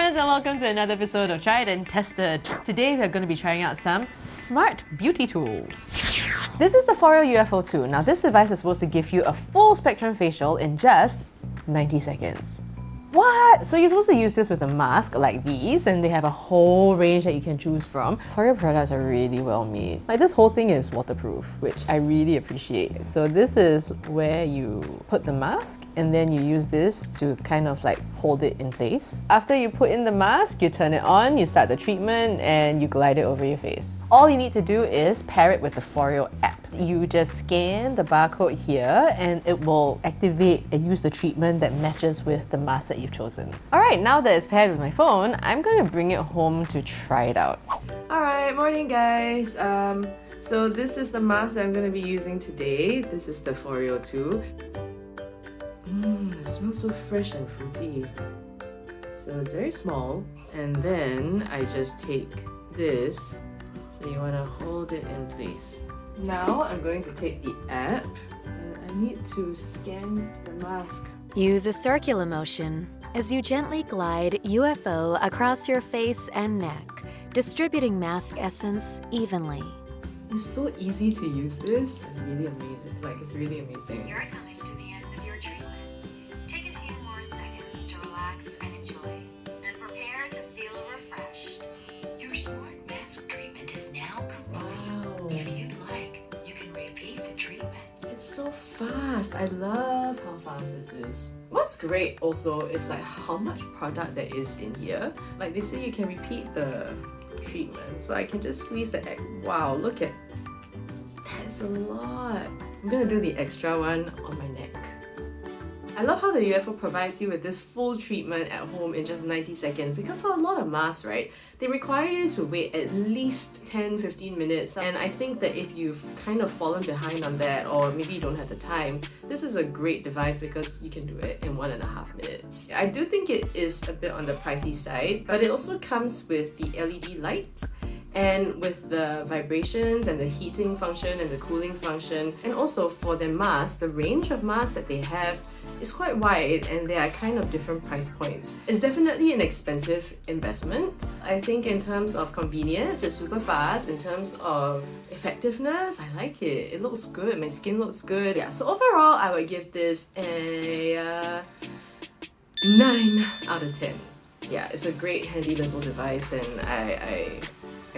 friends and welcome to another episode of Tried and Tested. Today we are going to be trying out some smart beauty tools. This is the Foreo UFO 2. Now this device is supposed to give you a full spectrum facial in just 90 seconds. What? So you're supposed to use this with a mask like these, and they have a whole range that you can choose from. Foreo products are really well made. Like this whole thing is waterproof, which I really appreciate. So this is where you put the mask and then you use this to kind of like hold it in place. After you put in the mask, you turn it on, you start the treatment and you glide it over your face. All you need to do is pair it with the Foreo app. You just scan the barcode here and it will activate and use the treatment that matches with the mask that you've chosen. Alright, now that it's paired with my phone, I'm going to bring it home to try it out. Alright, morning guys. So this is the mask that I'm going to be using today. This is the Foreo 2. It smells so fresh and fruity. So it's very small. And then I just take this. So you want to hold it in place. Now I'm going to take the app and I need to scan the mask. Use a circular motion as you gently glide UFO across your face and neck, distributing mask essence evenly. It's so easy to use this. It's really amazing. It's really amazing. You're coming to the end of your treatment. Take a few more seconds to relax and enjoy, and prepare to feel refreshed. Your smart mask treatment is now complete. Wow. If you'd like, you can repeat the treatment. It's so fast. I love how fast this is. What's great also is like how much product there is in here. Like they say you can repeat the treatment. So I can just squeeze the egg. Wow, look at that's a lot. I'm gonna do the extra one on my neck. I love how the UFO provides you with this full treatment at home in just 90 seconds because for a lot of masks, right, they require you to wait at least 10-15 minutes, and I think that if you've kind of fallen behind on that or maybe you don't have the time, this is a great device because you can do it in 1.5 minutes. I do think it is a bit on the pricey side, but it also comes with the LED light and with the vibrations and the heating function and the cooling function, and also for their masks, the range of masks that they have is quite wide and they are kind of different price points. It's definitely an expensive investment. I think in terms of convenience, it's super fast. In terms of effectiveness, I like it. It looks good, my skin looks good. Yeah, so overall, I would give this a 9 out of 10. Yeah, it's a great handy little device and I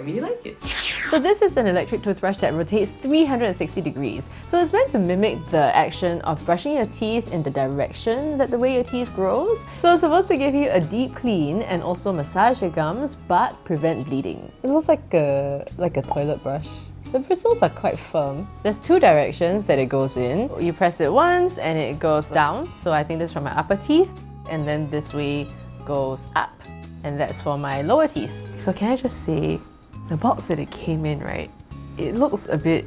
really like it. So this is an electric toothbrush that rotates 360 degrees. So it's meant to mimic the action of brushing your teeth in the direction that the way your teeth grows. So it's supposed to give you a deep clean and also massage your gums but prevent bleeding. It looks like a toilet brush. The bristles are quite firm. There's 2 directions that it goes in. You press it once and it goes down. So I think this is from my upper teeth, and then this way goes up. And that's for my lower teeth. So can I just say, the box that it came in, right? It looks a bit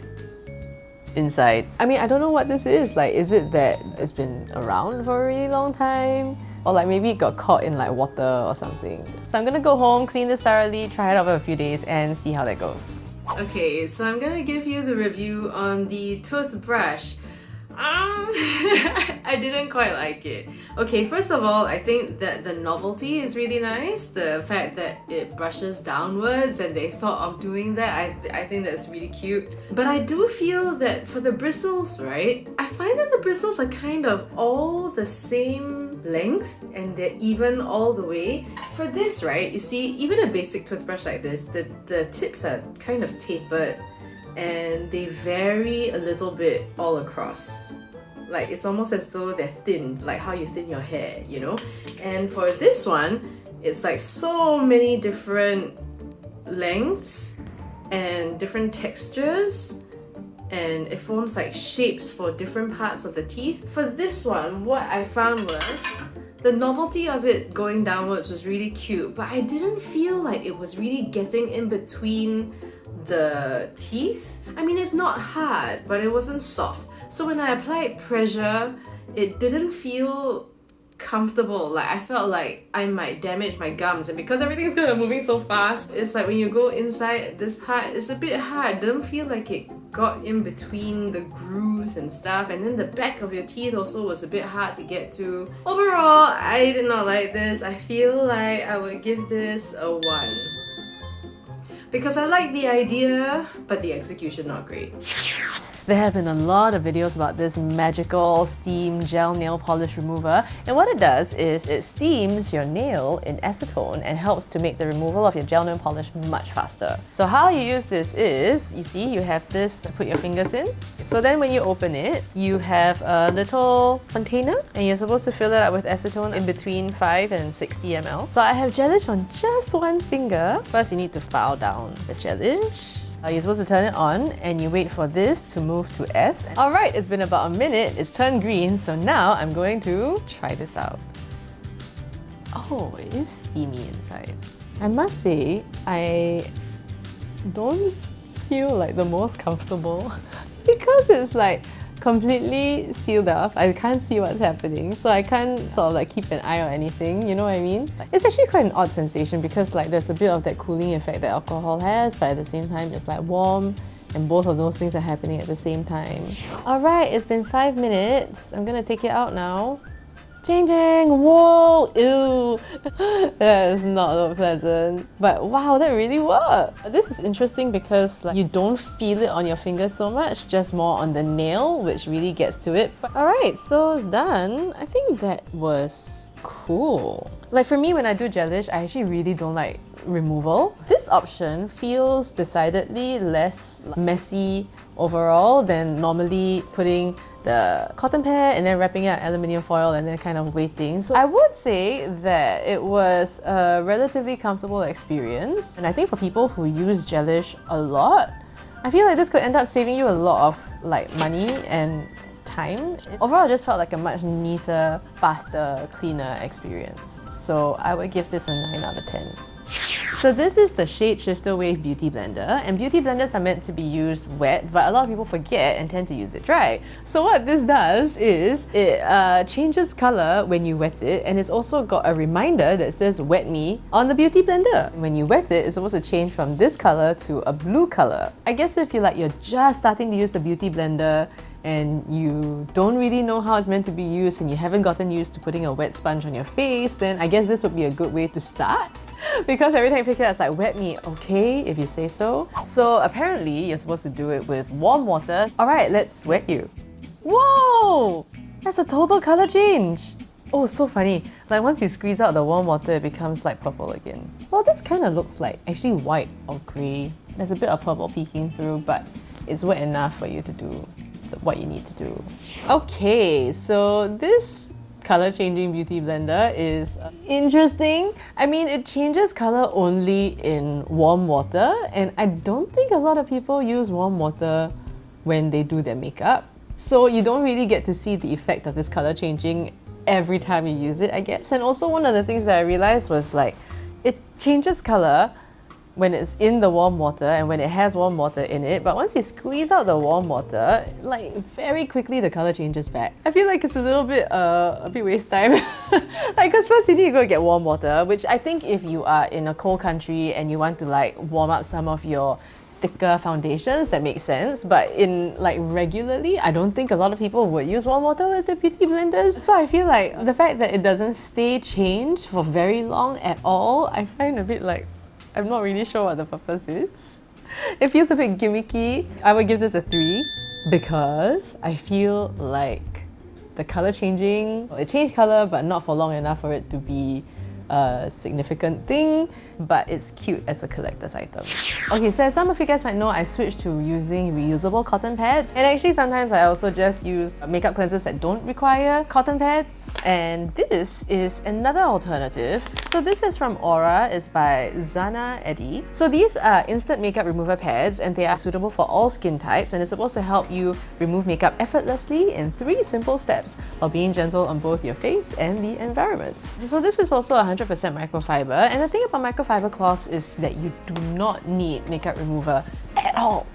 inside. I mean, I don't know what this is. Like, is it that it's been around for a really long time? Or like maybe it got caught in like water or something. So I'm gonna go home, clean this thoroughly, try it out for a few days and see how that goes. Okay, so I'm gonna give you the review on the toothbrush. I didn't quite like it. Okay, first of all, I think that the novelty is really nice. The fact that it brushes downwards and they thought of doing that, I think that's really cute. But I do feel that for the bristles, right, I find that the bristles are kind of all the same length and they're even all the way. For this, right, you see, even a basic toothbrush like this, the tips are kind of tapered and they vary a little bit all across. Like it's almost as though they're thin, like how you thin your hair, you know? And for this one, it's like so many different lengths and different textures, and it forms like shapes for different parts of the teeth. For this one, what I found was the novelty of it going downwards was really cute, but I didn't feel like it was really getting in between the teeth. I mean, it's not hard, but it wasn't soft. So when I applied pressure, it didn't feel comfortable. Like I felt like I might damage my gums, and because everything's kind of moving so fast, it's like when you go inside this part, it's a bit hard. It doesn't feel like it got in between the grooves and stuff, and then the back of your teeth also was a bit hard to get to. Overall, I did not like this. I feel like I would give this a 1. Because I like the idea, but the execution not great. There have been a lot of videos about this magical steam gel nail polish remover, and what it does is it steams your nail in acetone and helps to make the removal of your gel nail polish much faster. So how you use this is, you see, you have this to put your fingers in. So then when you open it, you have a little container and you're supposed to fill it up with acetone in between 5 and 60 ml. So I have gelish on just one finger. First you need to file down the gelish. You're supposed to turn it on and you wait for this to move to S. Alright, it's been about a minute, it's turned green, so now I'm going to try this out. Oh, it is steamy inside. I must say, I don't feel like the most comfortable because it's like completely sealed off. I can't see what's happening, so I can't sort of like keep an eye on anything, you know what I mean? It's actually quite an odd sensation because like there's a bit of that cooling effect that alcohol has, but at the same time it's like warm, and both of those things are happening at the same time. Alright, it's been 5 minutes. I'm gonna take it out now. Changing! Whoa! Ew! That is not pleasant. But wow, that really worked! This is interesting because like, you don't feel it on your fingers so much, just more on the nail, which really gets to it. Alright, so it's done. I think that was cool. Like for me, when I do gelish, I actually really don't like removal. This option feels decidedly less messy overall than normally putting the cotton pad and then wrapping it in aluminium foil and then kind of waiting. So I would say that it was a relatively comfortable experience. And I think for people who use gelish a lot, I feel like this could end up saving you a lot of like money and time. Overall, I just felt like a much neater, faster, cleaner experience. So I would give this a 9 out of 10. So this is the Shadeshifter Wave Beauty Blender, and beauty blenders are meant to be used wet, but a lot of people forget and tend to use it dry. So what this does is it changes color when you wet it, and it's also got a reminder that says wet me on the beauty blender. When you wet it, it's supposed to change from this color to a blue color. I guess if you're just starting to use the beauty blender and you don't really know how it's meant to be used and you haven't gotten used to putting a wet sponge on your face, then I guess this would be a good way to start. Because every time you pick it up, it's like, wet me, okay, if you say so. So apparently, you're supposed to do it with warm water. Alright, let's wet you. Whoa! That's a total color change! Oh, so funny. Like once you squeeze out the warm water, it becomes like purple again. Well, this kind of looks like actually white or grey. There's a bit of purple peeking through, but it's wet enough for you to do what you need to do. Okay, so this color changing beauty blender is interesting. I mean, it changes color only in warm water, and I don't think a lot of people use warm water when they do their makeup. So you don't really get to see the effect of this color changing every time you use it, I guess. And also one of the things that I realized was like, it changes color when it's in the warm water and when it has warm water in it, but once you squeeze out the warm water, like very quickly the color changes back. I feel like it's a little bit waste time. Like, cause first you need to go get warm water, which I think if you are in a cold country and you want to like warm up some of your thicker foundations, that makes sense. But in like regularly, I don't think a lot of people would use warm water with their beauty blenders. So I feel like the fact that it doesn't stay changed for very long at all, I find a bit like, I'm not really sure what the purpose is. It feels a bit gimmicky. I would give this a 3 because I feel like the color changing, it changed color but not for long enough for it to be a significant thing, but it's cute as a collector's item. Okay, so as some of you guys might know, I switched to using reusable cotton pads, and actually sometimes I also just use makeup cleansers that don't require cotton pads, and this is another alternative. So this is from Aura, it's by Zana Eddy. So these are instant makeup remover pads, and they are suitable for all skin types, and it's supposed to help you remove makeup effortlessly in 3 simple steps while being gentle on both your face and the environment. So this is also 100% microfiber, and the thing about microfiber cloths is that you do not need makeup remover at all,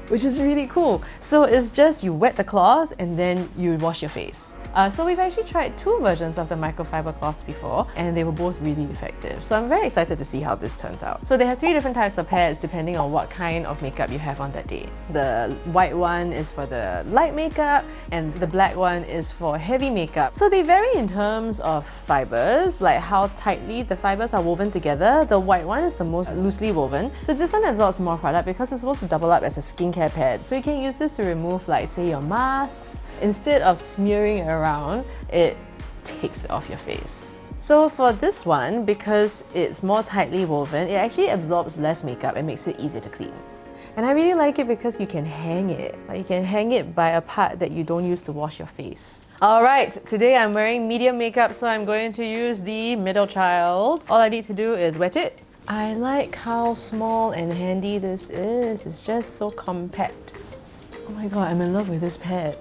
which is really cool. So it's just you wet the cloth and then you wash your face. So we've actually tried two versions of the microfiber cloths before, and they were both really effective. So I'm very excited to see how this turns out. So they have three different types of pads depending on what kind of makeup you have on that day. The white one is for the light makeup, and the black one is for heavy makeup. So they vary in terms of fibers, like how tightly the fibers are woven together. The white one is the most loosely woven. So this one absorbs more product because it's supposed to double up as a skincare pad. So you can use this to remove, like, say, your masks. Instead of smearing around, it takes it off your face. So for this one, because it's more tightly woven, it actually absorbs less makeup and makes it easier to clean. And I really like it because you can hang it. Like, you can hang it by a part that you don't use to wash your face. Alright, today I'm wearing medium makeup, so I'm going to use the middle child. All I need to do is wet it. I like how small and handy this is. It's just so compact. Oh my god, I'm in love with this pad.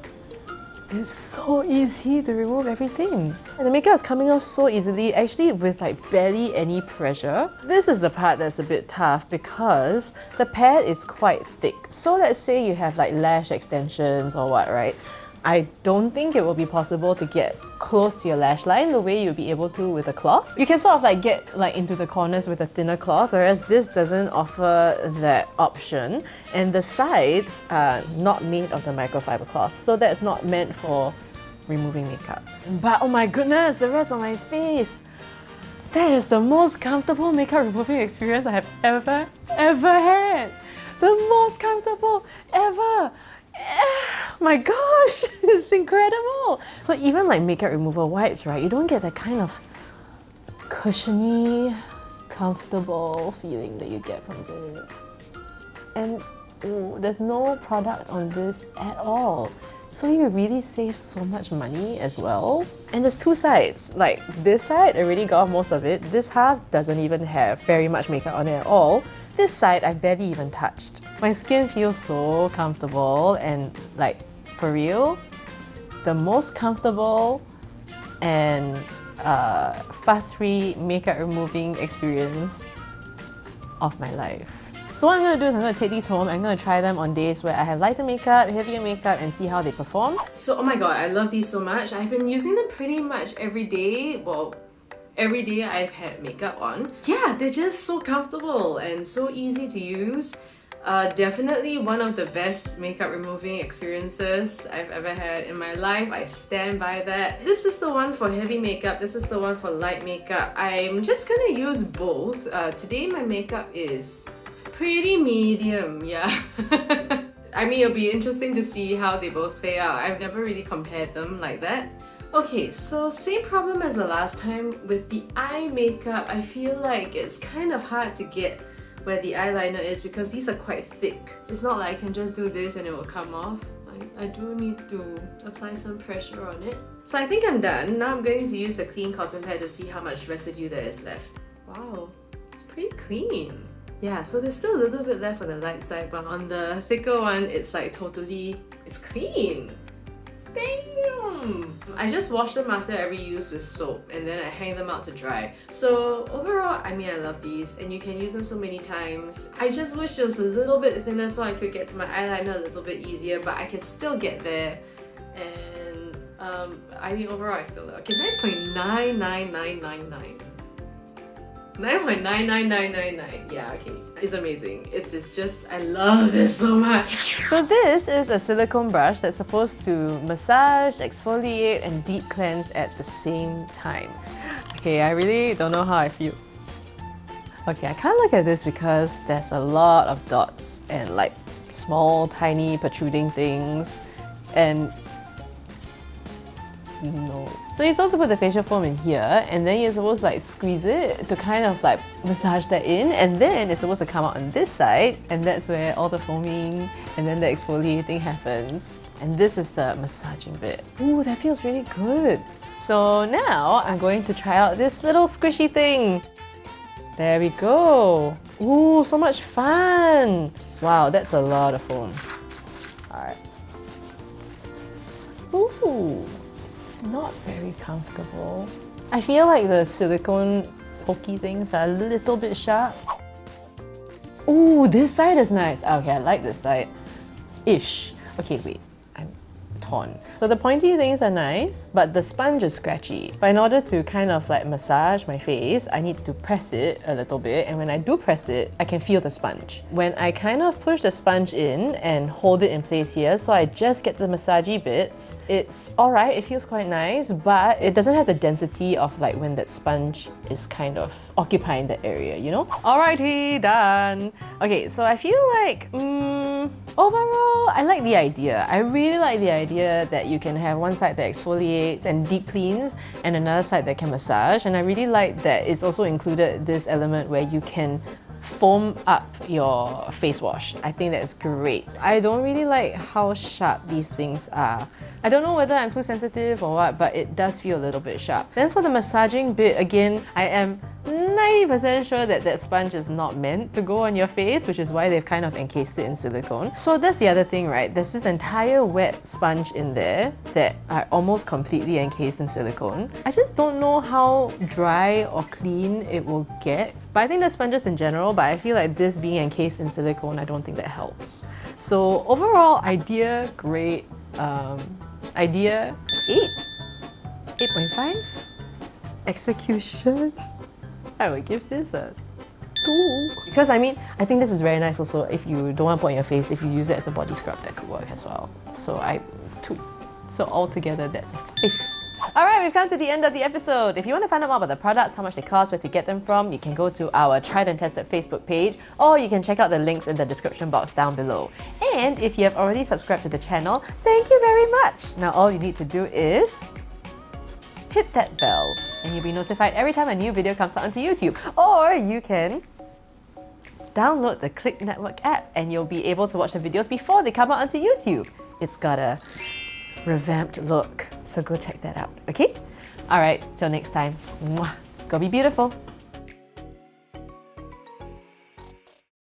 It's so easy to remove everything. And the makeup is coming off so easily, actually with like barely any pressure. This is the part that's a bit tough because the pad is quite thick. So let's say you have like lash extensions or what, right? I don't think it will be possible to get close to your lash line the way you'll be able to with a cloth. You can sort of like get like into the corners with a thinner cloth, whereas this doesn't offer that option. And the sides are not made of the microfiber cloth, so that's not meant for removing makeup. But oh my goodness, the rest of my face! That is the most comfortable makeup removing experience I have ever had! The most comfortable ever! My gosh, it's incredible! So even like makeup remover wipes, right, you don't get that kind of cushiony, comfortable feeling that you get from this. And there's no product on this at all. So you really save so much money as well. And there's two sides. Like, this side already got most of it. This half doesn't even have very much makeup on it at all. This side I've barely even touched. My skin feels so comfortable and, like, for real, the most comfortable and fuss-free makeup removing experience of my life. So what I'm going to do is I'm going to take these home, I'm going to try them on days where I have lighter makeup, heavier makeup, and see how they perform. So, oh my god, I love these so much. I've been using them pretty much every day. Well, every day I've had makeup on. Yeah, they're just so comfortable and so easy to use. Definitely one of the best makeup removing experiences I've ever had in my life. I stand by that. This is the one for heavy makeup, this is the one for light makeup. I'm just gonna use both. Today my makeup is pretty medium, yeah. I mean, it'll be interesting to see how they both play out. I've never really compared them like that. Okay, so same problem as the last time with the eye makeup. I feel like it's kind of hard to get where the eyeliner is because these are quite thick. It's not like I can just do this and it will come off. I do need to apply some pressure on it. So I think I'm done. Now I'm going to use a clean cotton pad to see how much residue there is left. Wow, it's pretty clean. Yeah, so there's still a little bit left on the light side, but on the thicker one, it's like totally, it's clean. Damn! I just wash them after every use with soap and then I hang them out to dry. So overall, I mean, I love these and you can use them so many times. I just wish it was a little bit thinner so I could get to my eyeliner a little bit easier, but I can still get there. And I mean, overall I still love it. Okay, 9.99999. 9.99999. Yeah, okay. It's amazing. It's just, I love this so much. So this is a silicone brush that's supposed to massage, exfoliate, and deep cleanse at the same time. Okay, I really don't know how I feel. Okay, I can't look at this because there's a lot of dots and like small, tiny, protruding things. And no. So you're supposed to put the facial foam in here and then you're supposed to like squeeze it to kind of like massage that in, and then it's supposed to come out on this side and that's where all the foaming and then the exfoliating happens. And this is the massaging bit. Ooh, that feels really good. So now I'm going to try out this little squishy thing. There we go. Ooh, so much fun. Wow, that's a lot of foam. Alright. Ooh. Not very comfortable. I feel like the silicone pokey things are a little bit sharp. Ooh, this side is nice. Okay, I like this side. Ish. Okay, wait. I'm torn. So the pointy things are nice, but the sponge is scratchy. But in order to kind of like massage my face, I need to press it a little bit, and when I do press it, I can feel the sponge. When I kind of push the sponge in and hold it in place here, so I just get the massagey bits, it's alright, it feels quite nice, but it doesn't have the density of like when that sponge is kind of occupying the area, you know? Alrighty, done. Okay, so I feel like, overall, I like the idea. I really like the idea that you can have one side that exfoliates and deep cleans and another side that can massage. And I really like that it's also included this element where you can foam up your face wash. I think that's great. I don't really like how sharp these things are. I don't know whether I'm too sensitive or what, but it does feel a little bit sharp. Then for the massaging bit, again, I am 90% sure that that sponge is not meant to go on your face, which is why they've kind of encased it in silicone. So that's the other thing, right? There's this entire wet sponge in there that are almost completely encased in silicone. I just don't know how dry or clean it will get. But I think the sponges in general, but I feel like this being encased in silicone, I don't think that helps. So overall, idea, great. Idea 8, 8.5. Execution, I would give this a 2. Because I mean, I think this is very nice also if you don't want to put on your face, if you use it as a body scrub, that could work as well. So 2. So altogether, that's a 5. Alright, we've come to the end of the episode. If you want to find out more about the products, how much they cost, where to get them from, you can go to our Tried and Tested Facebook page, or you can check out the links in the description box down below. And if you have already subscribed to the channel, thank you very much! Now all you need to do is hit that bell and you'll be notified every time a new video comes out onto YouTube. Or you can download the Clicknetwork app and you'll be able to watch the videos before they come out onto YouTube. It's got a revamped look, so go check that out, okay? Alright, till next time, mwah. Go be beautiful!